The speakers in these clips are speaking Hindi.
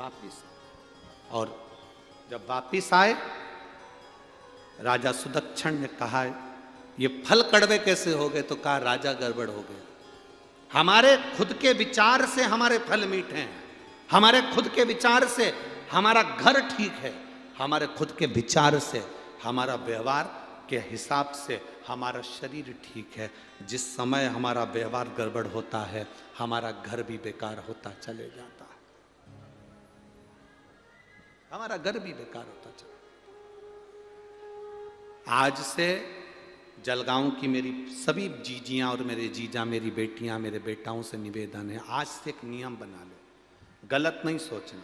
वापिस। और जब वापिस आए, राजा सुदक्षिण ने कहा ये फल कड़वे कैसे हो गए? तो कहा राजा गड़बड़ हो गए, हमारे खुद के विचार से हमारे फल मीठे हैं, हमारे खुद के विचार से हमारा घर ठीक है, हमारे खुद के विचार से हमारा व्यवहार के हिसाब से हमारा शरीर ठीक है। जिस समय हमारा व्यवहार गड़बड़ होता है, हमारा घर भी बेकार होता चले जाता है, हमारा घर भी बेकार होता चला। आज से जलगांव की मेरी सभी जीजियां और मेरे जीजा, मेरी बेटियां, मेरे बेटाओं से निवेदन है, आज से एक नियम बना लो, गलत नहीं सोचना।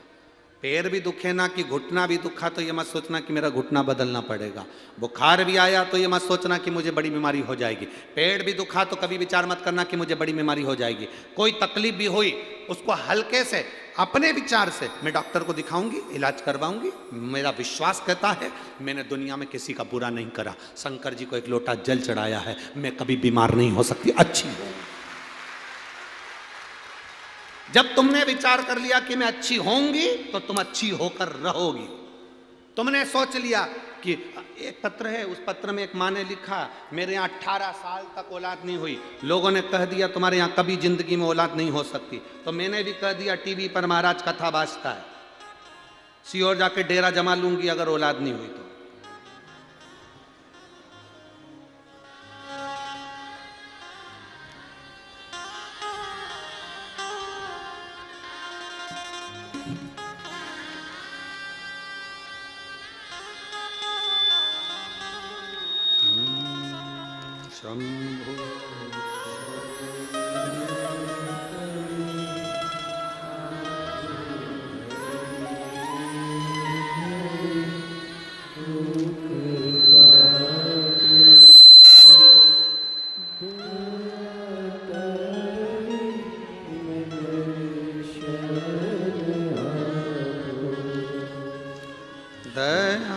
पैर भी दुखे ना कि घुटना भी दुखा तो ये मत सोचना कि मेरा घुटना बदलना पड़ेगा। बुखार भी आया तो ये मत सोचना कि मुझे बड़ी बीमारी हो जाएगी। पेट भी दुखा तो कभी विचार मत करना कि मुझे बड़ी बीमारी हो जाएगी। कोई तकलीफ भी हुई उसको हल्के से अपने विचार से मैं डॉक्टर को दिखाऊंगी, इलाज करवाऊंगी। मेरा विश्वास कहता है मैंने दुनिया में किसी का बुरा नहीं करा। शंकर जी को एक लोटा जल चढ़ाया है, मैं कभी बीमार नहीं हो सकती, अच्छी हूं। जब तुमने विचार कर लिया कि मैं अच्छी होंगी तो तुम अच्छी होकर रहोगी। तुमने सोच लिया कि एक पत्र है, उस पत्र में एक माँ ने लिखा मेरे यहाँ 18 साल तक औलाद नहीं हुई, लोगों ने कह दिया तुम्हारे यहाँ कभी जिंदगी में औलाद नहीं हो सकती, तो मैंने भी कह दिया टीवी पर महाराज कथा बाजता है, सीहोर जाके डेरा जमा लूंगी अगर औलाद नहीं हुई तो। शंभो दया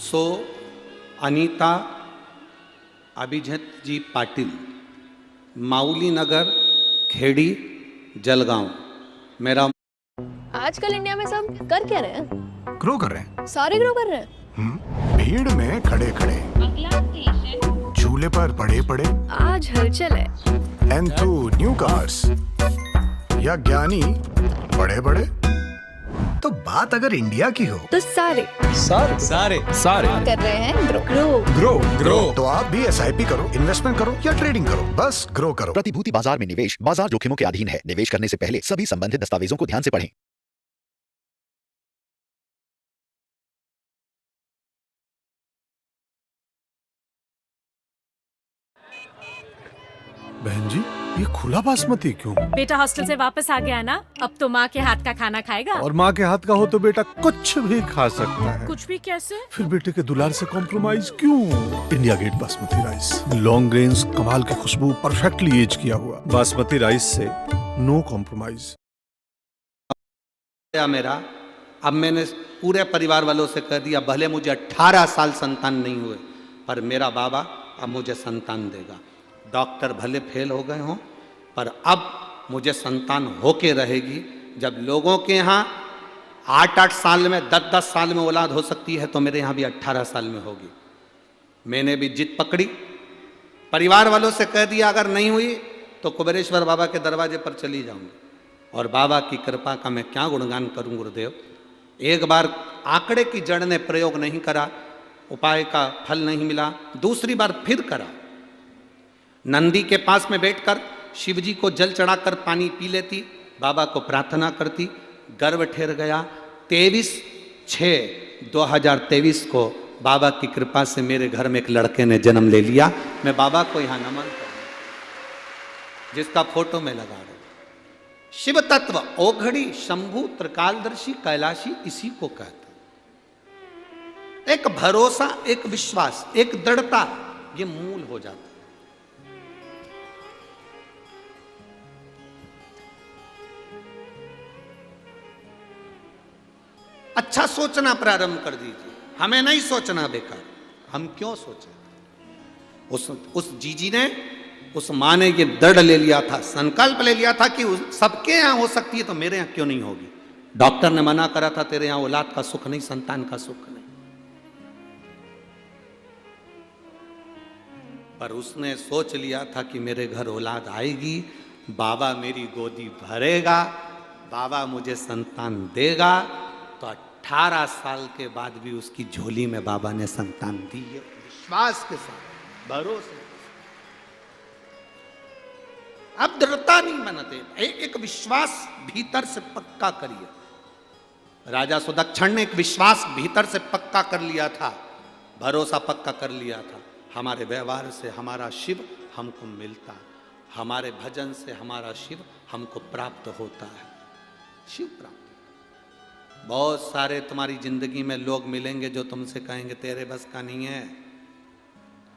सो अनीता अभिजीत जी पाटिल, माउली नगर, खेड़ी, जलगांव। मेरा आजकल इंडिया में सब कर क्या रहे हैं? ग्रो कर रहे हैं। सारे ग्रो कर रहे हैं। भीड़ में खड़े खड़े, झूले पर पड़े पड़े, आज हलचल है। न्यू कार्स या ज्ञानी बड़े बड़े। तो बात अगर इंडिया की हो तो सारे सारे कर रहे हैं ग्रो। तो आप भी SIP करो, इन्वेस्टमेंट करो या ट्रेडिंग करो, बस ग्रो करो। प्रतिभूति बाजार में निवेश बाजार जोखिमों के अधीन है। निवेश करने से पहले सभी संबंधित दस्तावेजों को ध्यान से पढ़ें। बहन जी, ये खुला बासमती क्यों? बेटा हॉस्टल से वापस आ गया ना, अब तो माँ के हाथ का खाना खाएगा। और माँ के हाथ का हो तो बेटा कुछ भी खा सकता है। कुछ भी कैसे? फिर बेटे के दुलार से कॉम्प्रोमाइज क्यों? India Gate basmati rice, long grains, कमाल की खुशबू, परफेक्टली एज किया हुआ। बासमती राइस से नो कॉम्प्रोमाइज। या मेरा, अब मैंने पूरे परिवार वालों से कह दिया भले मुझे 18 साल संतान नहीं हुए, पर मेरा बाबा अब मुझे संतान देगा। डॉक्टर भले फेल हो गए हों, पर अब मुझे संतान होके रहेगी। जब लोगों के यहाँ 8-8 साल में 10-10 साल में औलाद हो सकती है, तो मेरे यहाँ भी 18 साल में होगी। मैंने भी जिद पकड़ी, परिवार वालों से कह दिया अगर नहीं हुई तो कुबेरेश्वर बाबा के दरवाजे पर चली जाऊंगी। और बाबा की कृपा का मैं क्या गुणगान करूं गुरुदेव। एक बार आंकड़े की जड़ ने प्रयोग नहीं करा, उपाय का फल नहीं मिला, दूसरी बार फिर करा। नंदी के पास में बैठकर शिव जी को जल चढ़ाकर पानी पी लेती, बाबा को प्रार्थना करती, गर्भ ठहर गया। 23/6/2023 को बाबा की कृपा से मेरे घर में एक लड़के ने जन्म ले लिया। मैं बाबा को यहाँ नमन करूँ, जिसका फोटो मैं लगा रहा हूं। शिव तत्व ओघड़ी शंभु त्रिकालदर्शी कैलाशी इसी को कहते हैं। एक भरोसा, एक विश्वास, एक दृढ़ता, ये मूल हो जाता है। अच्छा सोचना प्रारंभ कर दीजिए, हमें नहीं सोचना बेकार। हम क्यों सोचें? उस जीजी ने, उस माँ ने ये दृढ़ ले लिया था, संकल्प ले लिया था कि सबके यहां हो सकती है तो मेरे यहां क्यों नहीं होगी। डॉक्टर ने मना करा था तेरे यहां औलाद का सुख नहीं, संतान का सुख नहीं, पर उसने सोच लिया था कि मेरे घर औलाद आएगी, बाबा मेरी गोदी भरेगा, बाबा मुझे संतान देगा। तो 18 साल के बाद भी उसकी झोली में बाबा ने संतान दी है, विश्वास के साथ, भरोसे। अब दृढ़ता नहीं बनते, एक विश्वास भीतर से पक्का करिए। राजा सुदक्षिण ने एक विश्वास भीतर से पक्का कर लिया था, भरोसा पक्का कर लिया था। हमारे व्यवहार से हमारा शिव हमको मिलता, हमारे भजन से हमारा शिव हमको प्राप्त होता है, शिव प्राप्त। बहुत सारे तुम्हारी जिंदगी में लोग मिलेंगे जो तुमसे कहेंगे तेरे बस का नहीं है।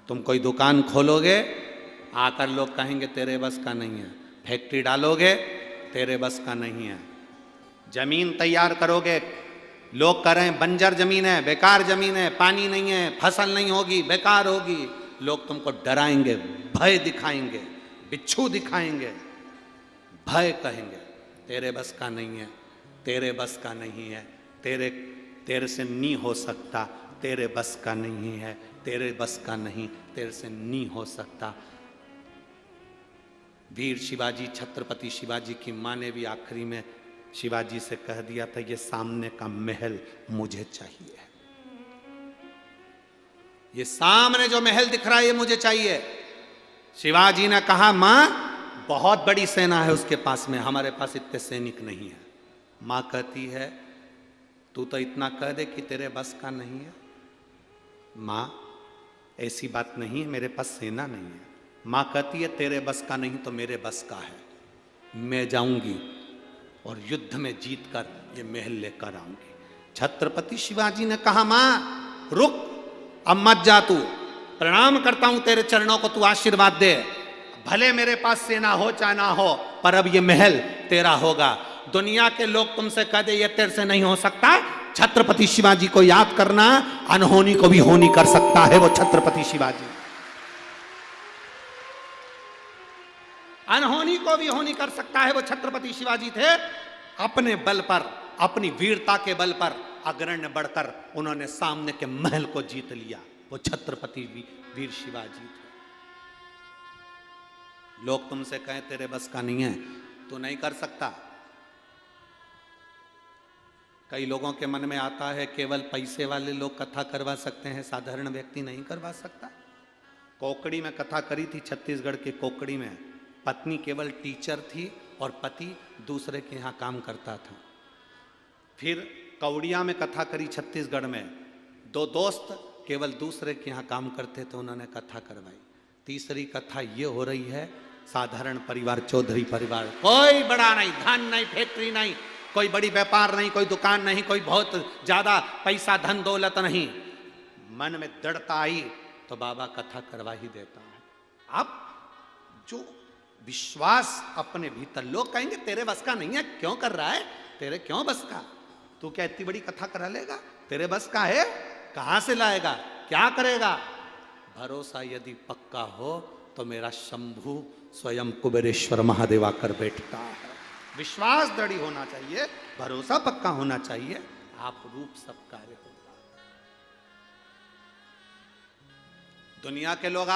तुम कोई दुकान खोलोगे, आकर लोग कहेंगे तेरे बस का नहीं है। फैक्ट्री डालोगे, तेरे बस का नहीं है। जमीन तैयार करोगे, लोग कह रहे हैं बंजर जमीन है, बेकार जमीन है, पानी नहीं है, फसल नहीं होगी, बेकार होगी। लोग तुमको डराएंगे, भय दिखाएंगे, बिच्छू दिखाएंगे, भय कहेंगे तेरे बस का नहीं है, तेरे बस का नहीं है, तेरे से नहीं हो सकता, तेरे बस का नहीं है, तेरे बस का नहीं, तेरे से नहीं हो सकता। वीर शिवाजी, छत्रपति शिवाजी की माँ ने भी आखिरी में शिवाजी से कह दिया था ये सामने का महल मुझे चाहिए, ये सामने जो महल दिख रहा है ये मुझे चाहिए। शिवाजी ने कहा माँ बहुत बड़ी सेना है उसके पास में, हमारे पास इतने सैनिक नहीं है। माँ कहती है तू तो इतना कह दे कि तेरे बस का नहीं है। माँ ऐसी बात नहीं है, मेरे पास सेना नहीं है। माँ कहती है तेरे बस का नहीं तो मेरे बस का है, मैं जाऊंगी और युद्ध में जीत कर ये महल लेकर आऊंगी। छत्रपति शिवाजी ने कहा माँ रुक, अब मत जा, तू प्रणाम करता हूं तेरे चरणों को, तू आशीर्वाद दे। भले मेरे पास सेना हो चाहे ना हो, पर अब ये महल तेरा होगा। दुनिया के लोग तुमसे कह दे ये तेरे से नहीं हो सकता, छत्रपति शिवाजी को याद करना, अनहोनी को भी होनी कर सकता है वो छत्रपति शिवाजी। अनहोनी को भी होनी कर सकता है वो छत्रपति शिवाजी थे। अपने बल पर, अपनी वीरता के बल पर अग्रण्य बढ़कर उन्होंने सामने के महल को जीत लिया, वो छत्रपति वीर शिवाजी थे। लोग तुमसे कहें तेरे बस का नहीं है, तू नहीं कर सकता। कई लोगों के मन में आता है केवल पैसे वाले लोग कथा करवा सकते हैं, साधारण व्यक्ति नहीं करवा सकता। कोकड़ी में कथा करी थी, छत्तीसगढ़ के कोकड़ी में। पत्नी केवल टीचर थी और पति दूसरे के यहाँ काम करता था। फिर कौड़िया में कथा करी छत्तीसगढ़ में, दो दोस्त केवल दूसरे के यहाँ काम करते थे, उन्होंने कथा करवाई। तीसरी कथा ये हो रही है साधारण परिवार, चौधरी परिवार, कोई बड़ा नहीं, धन नहीं, फैक्ट्री नहीं, कोई बड़ी व्यापार नहीं, कोई दुकान नहीं, कोई बहुत ज्यादा पैसा धन दौलत नहीं। मन में दृढ़ता आई तो बाबा कथा करवा ही देता है। अब जो विश्वास अपने भीतर, लोग कहेंगे तेरे बस का नहीं है, क्यों कर रहा है, तेरे क्यों बस का? तू क्या इतनी बड़ी कथा करा लेगा? तेरे बस का है? कहां से लाएगा? क्या करेगा? भरोसा यदि पक्का हो तो मेरा शंभु स्वयं कुबेरेश्वर महादेव आकर बैठता है। विश्वास दृढ़ होना चाहिए, भरोसा पक्का होना चाहिए, आप रूप सब कार्य होगा। दुनिया के लोग आप